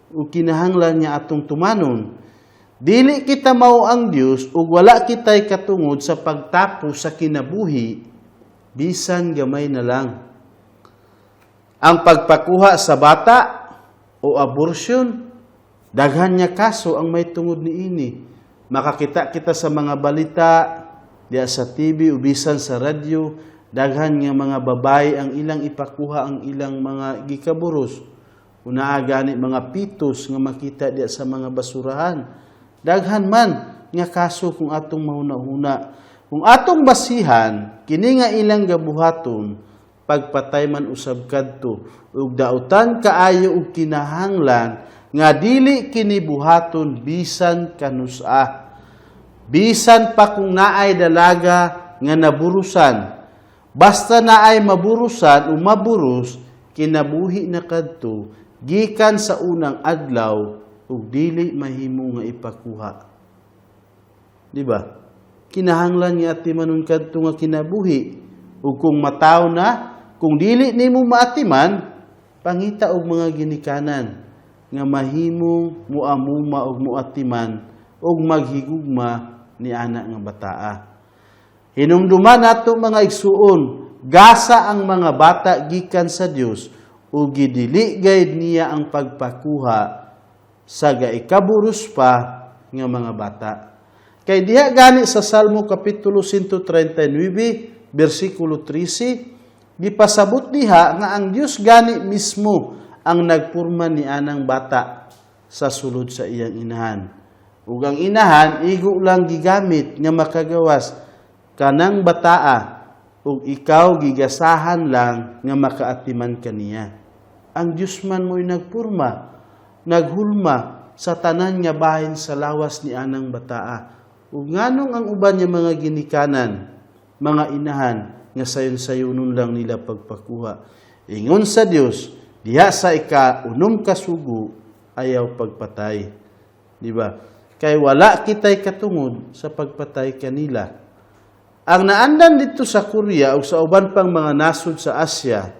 ug kinahanglan niya atong tumanon. Dili kita mao ang Dios ug wala kitay katungod sa pagtapos sa kinabuhi bisan gamay na lang. Ang pagpakuha sa bata o abortion, daghan niya kaso ang may tungod niini. Makakita kita sa mga balita diya sa TV o bisan sa radyo, daghan nga mga babae ang ilang ipakuha ang ilang mga gikaburos. Unaa gani mga pitos nga makita diya sa mga basurahan. Daghan man nga kaso kung atong mahuna-huna. Kung atong basihan, kini nga ilang gabuhaton, pagpatay man usab kadto, ug dautan kaayo ug kinahanglan, nga dili kini buhaton bisan kanusa. Bisan pa kung naay dalaga nga naburusan. Basta naay maburusan o maburus, kinabuhi na kadto, gikan sa unang adlaw, ug dili mahimo nga ipakuha. Di ba? Kinahanglan nga atimanon kadto nga kinabuhi. Ug kung mataw na, kung dili nimo maatiman, pangita og mga ginikanan nga mahimong muamuma og muatiman og maghigugma ni ana nga bataa. Hinumduman nato mga igsuon, gasa ang mga bata gikan sa Dios ug gidili gayud niya ang pagpakuha sa gaikaburos pa nga mga bata. Kay diha gani sa Salmo kapitulo 139 versikulo 13, gipasabot diha nga ang Dios gani mismo ang nagpurma ni anang bata sa sulod sa iyang inahan. Ug ang inahan igo lang gigamit nga makagawas kanang bataa ug ikaw gigasahan lang nga makaatiman kaniya. Ang Dios man mo'y nagpurma, naghulma sa tanan nga bahin sa lawas ni anang bataa. Ug nganong ang uban niya mga ginikanan, mga inahan nga sayon-sayonon lang nila pagpakuha. Ingon sa Dios, diha sa ikaunom kasugo ayaw pagpatay. Di ba? Kay wala kitay katungod sa pagpatay kanila. Ang naandan dito sa Korea o sa uban pang mga nasod sa Asya,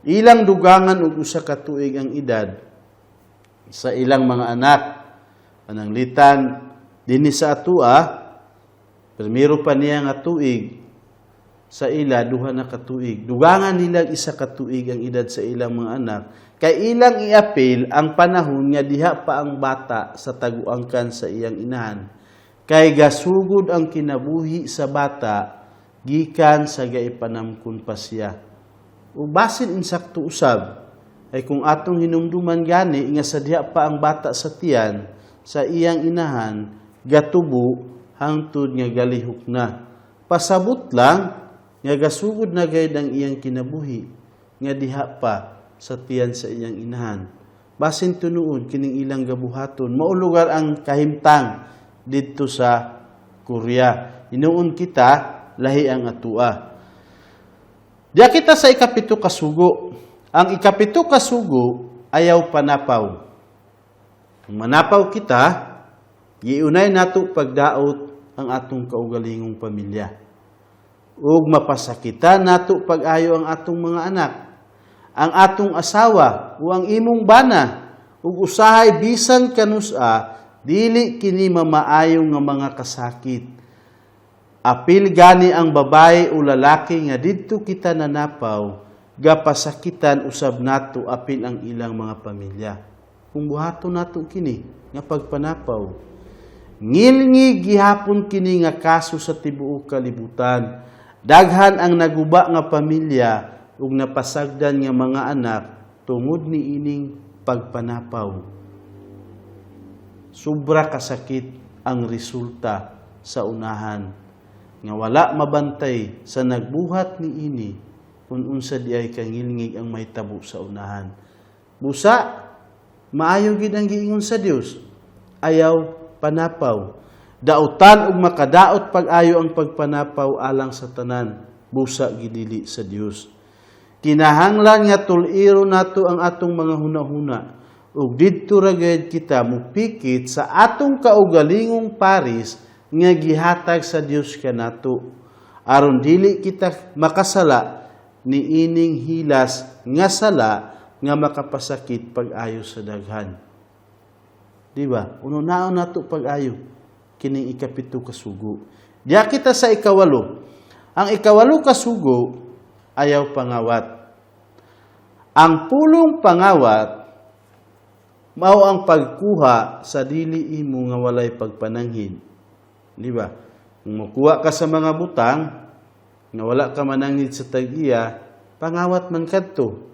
ilang dugangan og usa ka tuig ang edad sa ilang mga anak. Pananglitan dinhi sa atua, primero pa niya nga tuig, sa ila duha na katuig. Dugangan nila isa ka tuig ang edad sa ilang mga anak. Kay ilang iapil ang panahon nga diha pa ang bata sa taguangkan sa iyang inahan. Kay gasugod ang kinabuhi sa bata gikan sa gaipanamkon pa siya. O basin insakto usab ay kung atong hinumduman gani nga sa diha pa ang bata sa tiyan sa iyang inahan gatubo hangtod nga galihok na. Pasabot lang nga gasugod na gayud ang iyang kinabuhi nga diha pa sa tiyan sa iyang inahan. Basin tunuod kining ilang gabuhaton mao lugar ang kahimtang didto sa Korea. Inuon kita lahi ang atua. Diya kita sa ikapito kasugo. Ang ikapito kasugo ayaw panapaw. Kung manapaw kita, giunay nato pagdaot ang atong kaugalingong pamilya. Ug mapasakita nato pag-ayo ang atong mga anak, ang atong asawa o ang imong bana, ug usahay bisan kanusa dili kini mamaayo nga mga kasakit. Apil gani ang babae o lalaki nga didto kita nanapaw, gapasakitan usab nato apil ang ilang mga pamilya. Kung buhaton nato kini nga pagpanapaw, ngilngi gihapon kini nga kaso sa tibuok kalibutan. Daghan ang naguba nga pamilya ug napasagdan nga mga anak tungod ni ining pagpanapaw. sobra kasakit ang resulta sa unahan nga wala mabantay sa nagbuhat ni ini kung unsa di ay kangilngig ang mahitabo sa unahan. Busa, maayo gid ang giingon sa Dios, ayaw panapaw. Dautan ug makadaot pag-ayo ang pagpanapaw alang sa tanan, busa gidili sa Dios. Kinahanglan nga tuliro nato ang atong mga hunahuna ug didto ra gayud kita mupikit sa atong kaugalingong paris nga gihatag sa Dios kanato aron dili kita makasala ni ining hilas nga sala nga makapasakit pag-ayo sa daghan. Di ba? Uno-naon nato pag-ayo kining ikapito ka sugo. Diya kita sa ikawalo. Ang ikawalo ka sugo ayaw pangawat. Ang pulong pangawat mao ang pagkuha sa dili imo nga walay pagpananghid. Di ba? Kung makuha ka sa mga butang nga wala ka mananghid sa tag-iya, pangawat man kadto.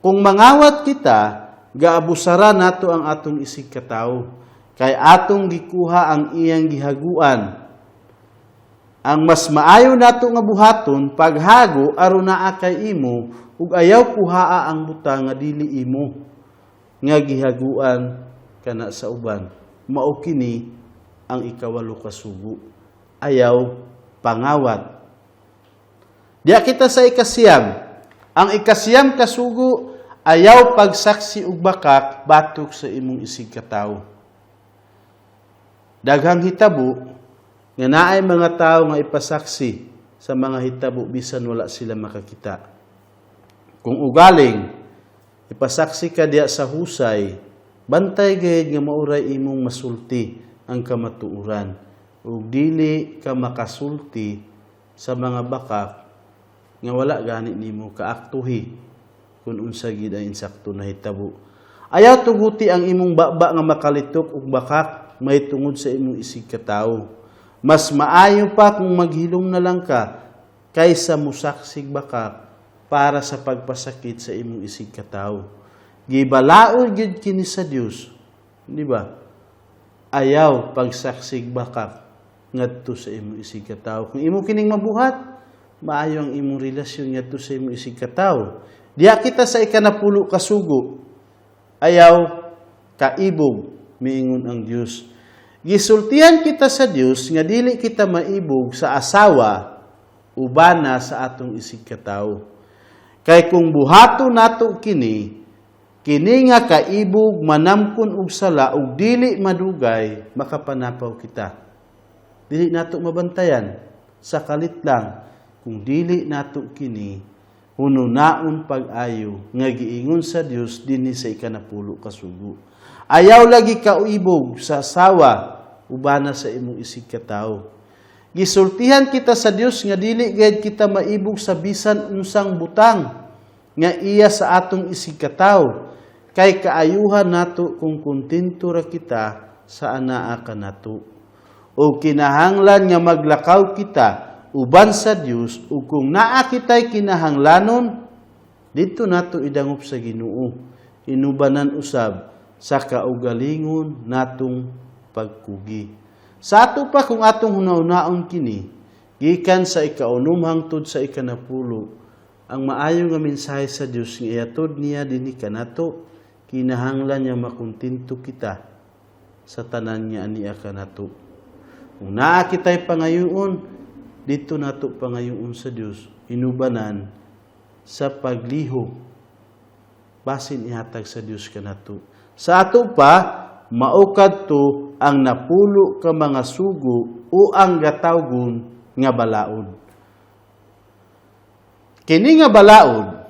Kung mangawat kita, gaabusara nato ang atong isig katawo. Kay atong gikuha ang iyang gihaguan. Ang mas maayo nato nga buhaton paghago aron naa kay imo ug ayaw kuhaa ang butang nga dili imo nga gihaguan kana sa uban. Mao kini ang ikawalo ka sugo. Ayaw pangawat. Diya kita sa ikasiyam. Ang ikasiyam ka sugo ayaw pagsaksi ug bakak batok sa imong isig katawo. Daghang hitabo nga naay mga tao nga ipasaksi sa mga hitabo bisan wala sila makakita. Kung ugaling ipasaksi ka diya sa husay, bantay gayud nga mauray imong masulti ang kamatuoran ug dili ka makasulti sa mga bakak nga wala gani nimo kaaktuhi kung unsa gid ang insakto na hitabo. Ayaw tuguti ang imong baba nga makalitok ug bakak may tungod sa imong isig katawo. Mas maayo pa kung maghilom na lang ka kaysa musaksig bakak para sa pagpasakit sa imong isig katawo. Gibalaod gid kini sa Dios, di ba? Ayaw pagsaksig bakak ngadto sa imong isig katawo. Kung imo kining mabuhat, maayo ang imong relasyon ngadto sa imong isig katawo. Diya kita sa ikanapulo ka sugo. Ayaw kaibog miingon ang Dios. Gisultihan kita sa Dios nga dili kita maibog sa asawa ubana sa atong isig katawo. Kay kung buhato nato kini nga kaibog manamkon og sala ug dili madugay makapanapaw kita. Dili nato mabantayan sa kalit lang kung dili nato kini hununaon pag-ayo nga giingon sa Dios dinhi sa ikanapulo ka sugo. Ayaw lagi ka uibog sa asawa ubana sa imong isig katawo. Gisultihan kita sa Dios nga dili gayud kita maibog sa bisan unsang butang nga iya sa atong isig katawo. Kay kaayuhan nato kung kontento ra kita sa anaa kanato. O kinahanglan nga maglakaw kita uban sa Dios ug kung naa kitay kinahanglanon didto nato idangop sa Ginoo. Inubanan usab sa kaugalingon natong pagkugi. Sa ato pa kung atong hunaw-naon kini, gikan sa ikaunom hangtod sa ikanapulo, ang maayo nga mensahe sa Dios nga ihatod niya dinhi kanato, kinahanglan niya makontinto kita sa tanan niya aniya kanato. Kung naa kitay pangayoon, dito nato pangayoon sa Dios, inubanan sa paglihok, basin ihatag sa Dios kanato. Sa ato pa, maukad to ang napulo ka mga sugo o ang gatawgon nga balaod. Kini nga balaod,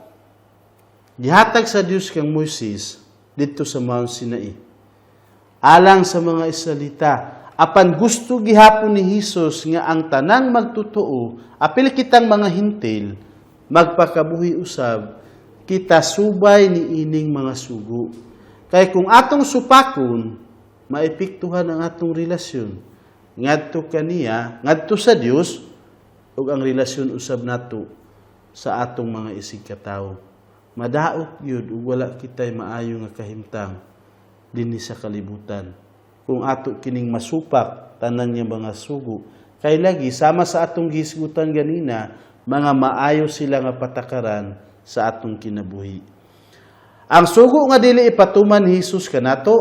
gihatag sa Dios kang Moises dito sa Mount Sinai. Alang sa mga Israelita, apan gusto gihapon ni Hesus nga ang tanang magtotoo, apil kitang mga hintil, magpakabuhi usab, kita subay ni ining mga sugo. Kay kung atong supakon, maepektuhan ang atong relasyon. Ngadto kaniya, ngadto sa Dios, ug ang relasyon usab nato sa atong mga isig katawo. Madaot yun ug wala kitay maayo nga kahimtang dinhi sa kalibutan kung ato kining masupak tanan nga mga sugo. Kay lagi sama sa atong gisgutan ganina, mga maayo sila nga patakaran sa atong kinabuhi. Ang sugo nga dili ipatuman ni Hesus kanato,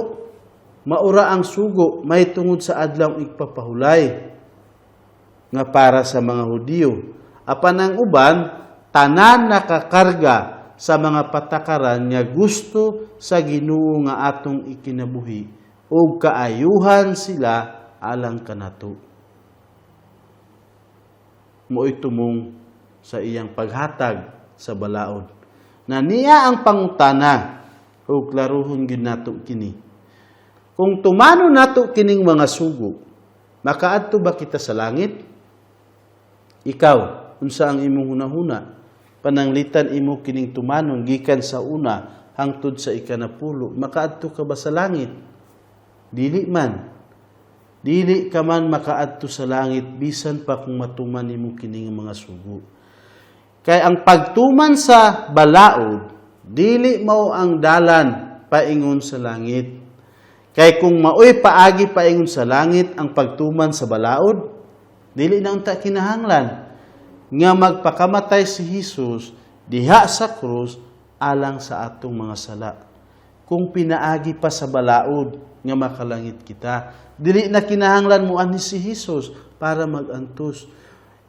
maura ang sugo may tungod sa adlaw igpapahulay nga para sa mga Hudiyo. Apan ang uban tanan nakakarga sa mga patakaran nga gusto sa Ginoo nga atong ikinabuhi ug kaayuhan sila alang kanato. Mo'y tumong sa iyang paghatag sa balaod. Na niya ang pangutana ug klaruhon gyud nato kini. Kung tumano nato kining mga sugo, makaadto ba kita sa langit? Ikaw, unsa ang imong hunahuna? Pananglitan imo kining tumanon gikan sa una hangtod sa ikanapulo, makaadto ka ba sa langit? Dili man. Dili ka man makaadto sa langit bisan pa kung matuman nimo kining mga sugo. Kay ang pagtuman sa balaod, dili mao ang dalan paingon sa langit. Kay kung maoy paagi paingon sa langit ang pagtuman sa balaod, dili na unta kinahanglan nga magpakamatay si Hesus diha sa krus alang sa atong mga sala. Kung pinaagi pa sa balaod nga makalangit kita, dili na kinahanglan mo ani si Hesus para magantos.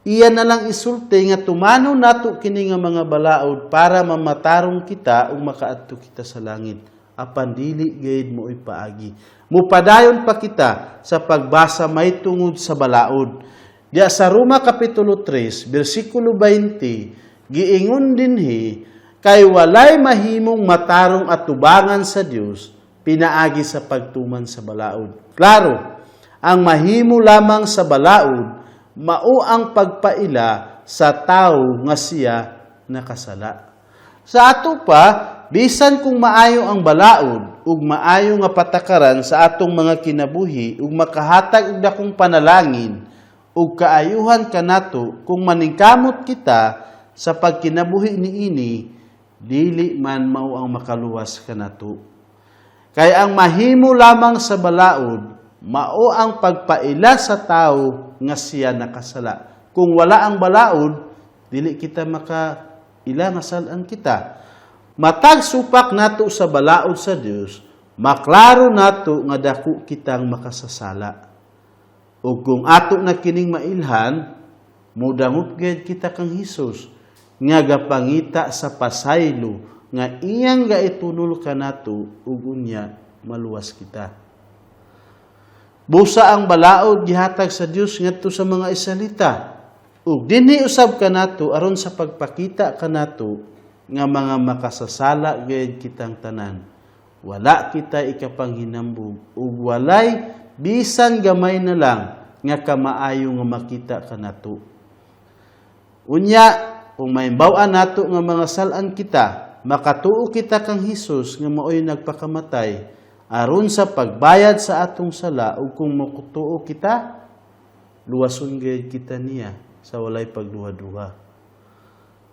Iyan na lang isulti nga tumano nato kini nga mga balaod para mamatarong kita ug makaadto kita sa langit. Apan dili gayud mo ipaagi. Mupadayon pa kita sa pagbasa may tungod sa balaod. Diya sa Roma Kapitulo 3, versikulo 20, giingon dinhi, kay walay mahimong matarong at tubangan sa Dios pinaagi sa pagtuman sa balaod. Klaro, ang mahimo lamang sa balaod, mao ang pagpaila sa tao nga siya nakasala. Sa ato pa, bisan kung maayo ang balaod, ug maayo nga patakaran sa atong mga kinabuhi, ug makahatag og dakong panalangin, ug kaayuhan kanato kung maningkamot kita sa pagkinabuhi niini, dili man mao ang makaluwas kanato. Kay ang mahimo lamang sa balaod, mao ang pagpaila sa tao nga siya nakasala. Kung wala ang balaod, dili kita makaila nga salan kita. Matag supak nato sa balaod sa Dios, maklaro nato nga dako kitang makasasala. Ug kung ato na kining mailhan, mudangot gayud kita kang Hesus nga gapangita sa pasaylo nga iyang gaitunol kanato ug unya maluwas kita. Busa ang balaod gihatag sa Dios ngadto sa mga Israelita. Ug dinhi usab kanato aron sa pagpakita kanato nga mga makasasala gayud kitang tanan. Wala kita ikapanghinambog ug walay bisan gamay na lang nga kamaayo nga makita kanato. Unya, kung maimbaw-an nato nga mga salan kita, makatuo kita kang Hesus nga maoy nagpakamatay aron sa pagbayad sa atong sala ug kung makutuo kita, luwason gayud kita niya sa walay pagduha-duha.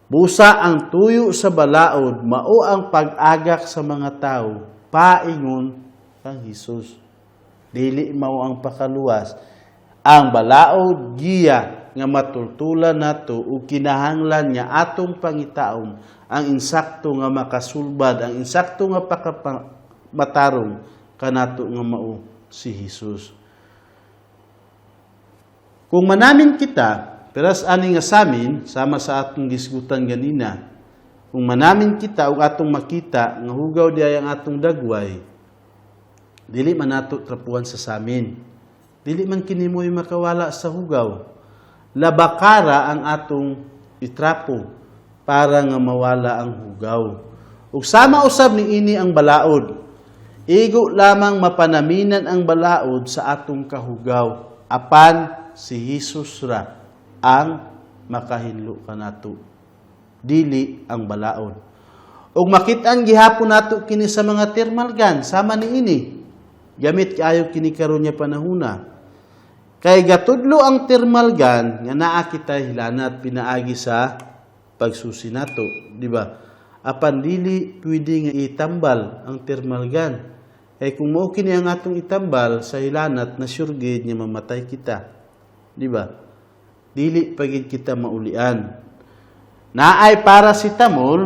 Busa ang tuyo sa balaod, mao ang pag-agak sa mga tao, paingon kang Hesus. Dili mao ang pakaluwas. Ang balaod giya nga matultulan nato ug kinahanglan nga atong pangitaom ang insakto nga makasulbad, ang insakto nga matarong kanato nga mao si Hesus. Kung manamin kita, peras ani nga samin, sama sa atong gisgutan ganina, kung manamin kita ug atong makita nga hugaw diay ang atong dagway, dili man nato trapuan sa samin. Dili man kini mo'y makawala sa hugaw. Labakara ang atong itrapo para nga mawala ang hugaw. Ug sama usab ni ini ang balaod. Igo lamang mapanaminan ang balaod sa atong kahugaw. Apan si Hesus ra ang makahinlo kanato. Dili ang balaod. Ug makit-an gihapon nato kini sa mga thermal gun sama ni ini. Gamit kaayo kini karon nga panahuna. Kay gatudlo ang thermal gun nga naa kita hilanat pinaagi sa pagsusi nato, di ba? Apan dili pwede nga itambal ang thermal gun. kung mao kini ang atong itambal sa hilanat na sure gid nga mamatay kita. Di ba? Dili pagid kita maulian. Naay paracetamol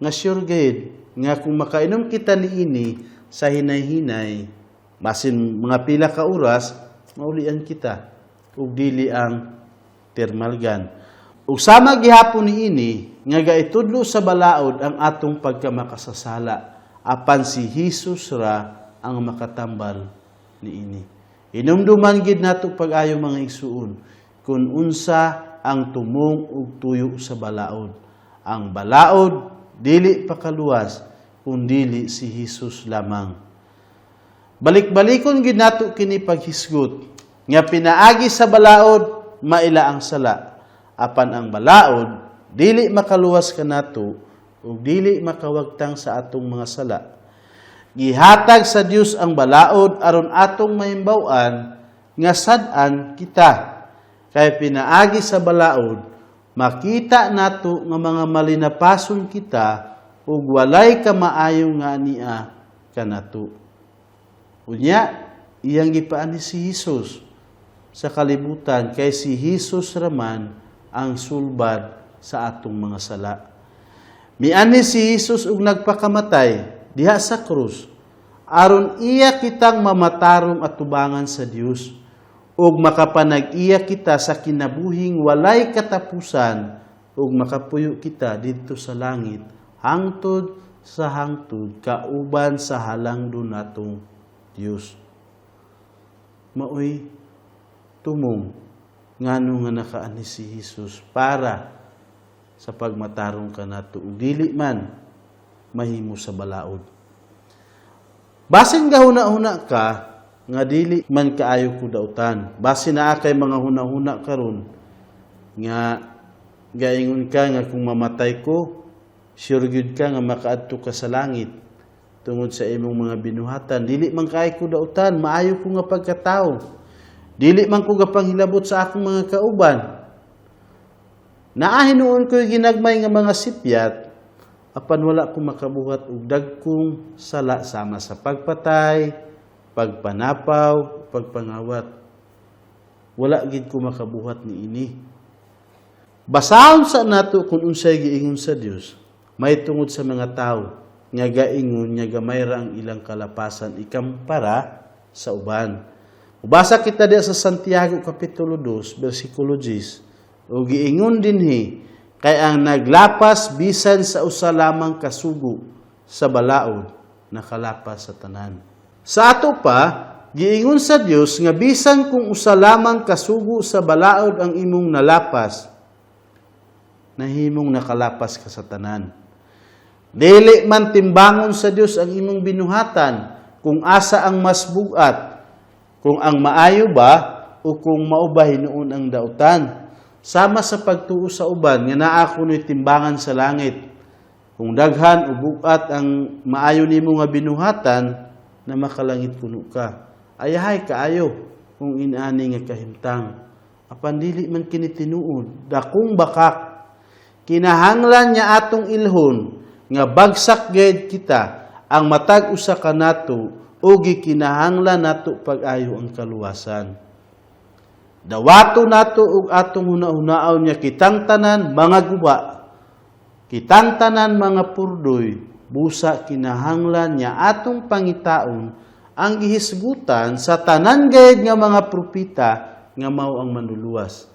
nga sure gid nga kung makainom kita niini sa hinay-hinay basin mga pila ka oras maulian kita ug dili ang thermalgan. Ug sama gihapon niini nga gaitudlo sa balaod ang atong pagkamakasasala apan si Hesus ra ang makatambal niini. Inumduman gid nato pag-ayo mga igsuon kun unsa ang tumong ug tuyo sa balaod. Ang balaod dili pakaluwas kun dili si Hesus lamang. Balik-balikon gid nato kini paghisgot nga pinaagi sa balaod maila ang sala. Apan ang balaod dili makaluwas kanato ug dili makawagtang sa atong mga sala. Gihatag sa Dios ang balaod aron atong mahimbaw-an nga sad-an kita. Kay pinaagi sa balaod makita nato nga mga malinapason kita ug walay kamaayo nga ania kanato. Unya iyang gipaani si Hesus sa kalibutan kay si Hesus raman ang sulbad sa atong mga sala. Miani si Hesus ug nagpakamatay diha sa krus aron iya kitang mamatarong atubangan sa Dios ug makapanag-iya kita sa kinabuhing walay katapusan ug makapuyo kita didto sa langit hangtod sa hangtod kauban sa halangdon natong Dios. Maoy tumong ngano nga nakaani si Hesus para sa pagmatarong kanato ug dili man mahimo sa balaod. Basin gahuna-huna ka nga dili man kaayo ko dautan. Basin naa kay mga huna-huna karon nga gaingon ka nga kung mamatay ko, sure gyud ka nga makaadto ka sa langit tungod sa imong mga binuhatan. Dili man kaayo ko dautan, maayo ko nga pagkatao. Dili man ko gapanghilabot sa akong mga kauban. Naahinuon ko ginagmay nga mga sipyat, apan wala ko makabuhat og dagkong sala sama sa pagpatay, pagpanapaw, pagpangawat. Wala gid ko makabuhat niini. Basahon sa nato kung unsay giingon sa Dios, may tungod sa mga tao nga gaingon nga gamay ra ang ilang kalapasan ikampara sa uban. Ubasa kita diya sa Santiago kapitulo 2 bersikulo 10. O giingon dinhi kay ang naglapas bisan sa usa lamang kasugo sa balaod nakalapas sa tanan. Sa ato pa giingon sa Dios nga bisan kung usa lamang kasugo sa balaod ang imong nalapas nahimong nakalapas ka sa tanan. Dili man timbangon sa Dios ang imong binuhatan kung asa ang mas bugat, kung ang maayo ba o kung mao ba hinuon ang dautan. Sama sa pagtuo sa uban nga naa kunoy timbangan sa langit. Kung daghan o bugat ang maayo nimo nga binuhatan na makalangit kuno ka. Ayahay kaayo kung inaani nga kahimtang. Apan dili man kini tinuod, dakong bakak. Kinahanglan niya atong ilhon nga bagsak gayud kita ang matag usa kanato o gikinahanglan nato pag-ayo ang kaluwasan. Dawato nato ug atong huna-hunaon niya kitang tanan mga guba, kitang tanan mga purdoy, busa kinahanglan niya atong pangitaon ang gihisgutan sa tanan gayud nga mga propeta nga mao ang manluluwas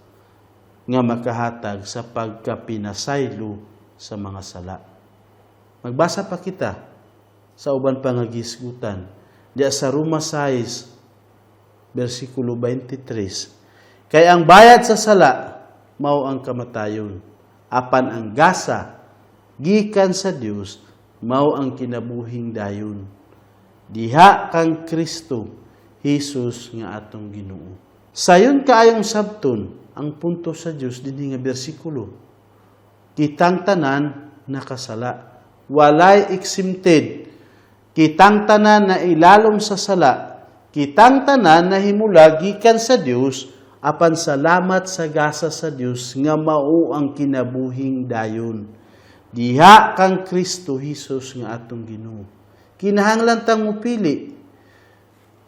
nga makahatag sa pagkapinasaylo sa mga sala. Magbasa pa kita sa uban pa nga gihisgutan diya sa Roma 6 bersikulo 23. Kay ang bayad sa sala mao ang kamatayon, apan ang gasa gikan sa Dios mao ang kinabuhing dayon. Diha kang Kristo Hesus nga atong Ginoo. Sayon kaayong sabton ang punto sa Dios dinhi nga bersikulo. Kitang tanan nakasala, walay exempted. Kitang tanan na ilalom sa sala, kitang tanan na himula gikan sa Dios. Apan salamat sa gasa sa Dios nga mao ang kinabuhing dayon. diha kang Kristo Jesus nga atong Ginoo. Kinahanglan tang mupili.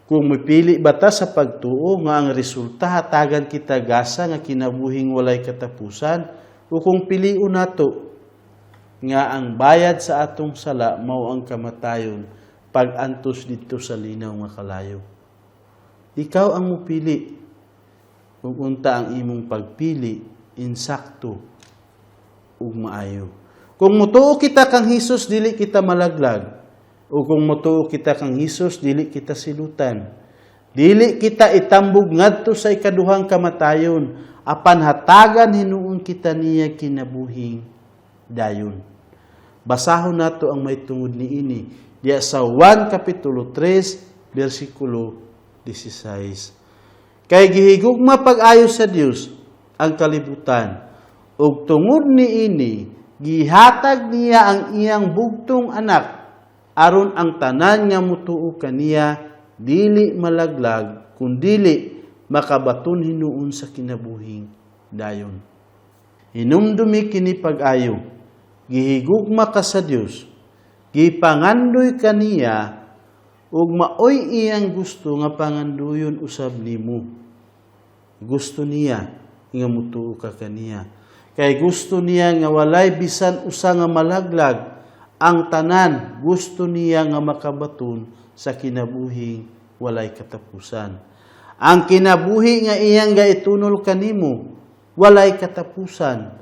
Kung mupili bata sa pagtuo nga ang resulta hatagan kita gasa nga kinabuhing walay katapusan, o kung piliun nato nga ang bayad sa atong sala mao ang kamatayon pag-antos dito sa linaw nga kalayo. Ikaw ang mupili. Kung unta ang imong pagpili, insakto ug maayo. Kung mutuo kita kang Hesus, dili kita malaglag. O kung mutuo kita kang Hesus, dili kita silutan. Dili kita itambog ngadto sa ikaduhang kamatayon, apan hatagan hinuon kita niya kinabuhing dayon. Basahon nato ang may tungod niini diya sa 1 Kapitulo 3, versikulo 16. Kay gihigugma pag-ayo sa Dios ang kalibutan, ug tungod niini gihatag niya ang iyang bugtong anak aron ang tanan nga mutuo kaniya dili malaglag kundili makabaton hinuon sa kinabuhing dayon. Hinumdumi kini pag-ayo, gihigugma ka sa Dios, gipangandoy kaniya ug maoy iyang gusto nga panganduyon usab nimo. Gusto niya nga mutuo ka kaniya. Kay gusto niya nga walay bisan usa nga malaglag ang tanan. Gusto niya nga makabaton sa kinabuhing walay katapusan. Ang kinabuhi nga iyang gaitunol kanimo walay katapusan.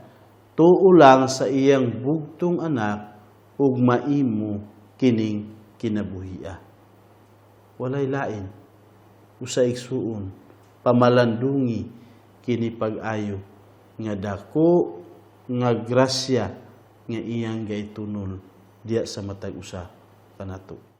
Tuo lang sa iyang bugtong anak ug maimo kining kinabuhia. Walay lain usa igsuon pamalandungi kini pag-ayo nga dako nga grasya nga iyang gaitunol diya sa matag usa kanato.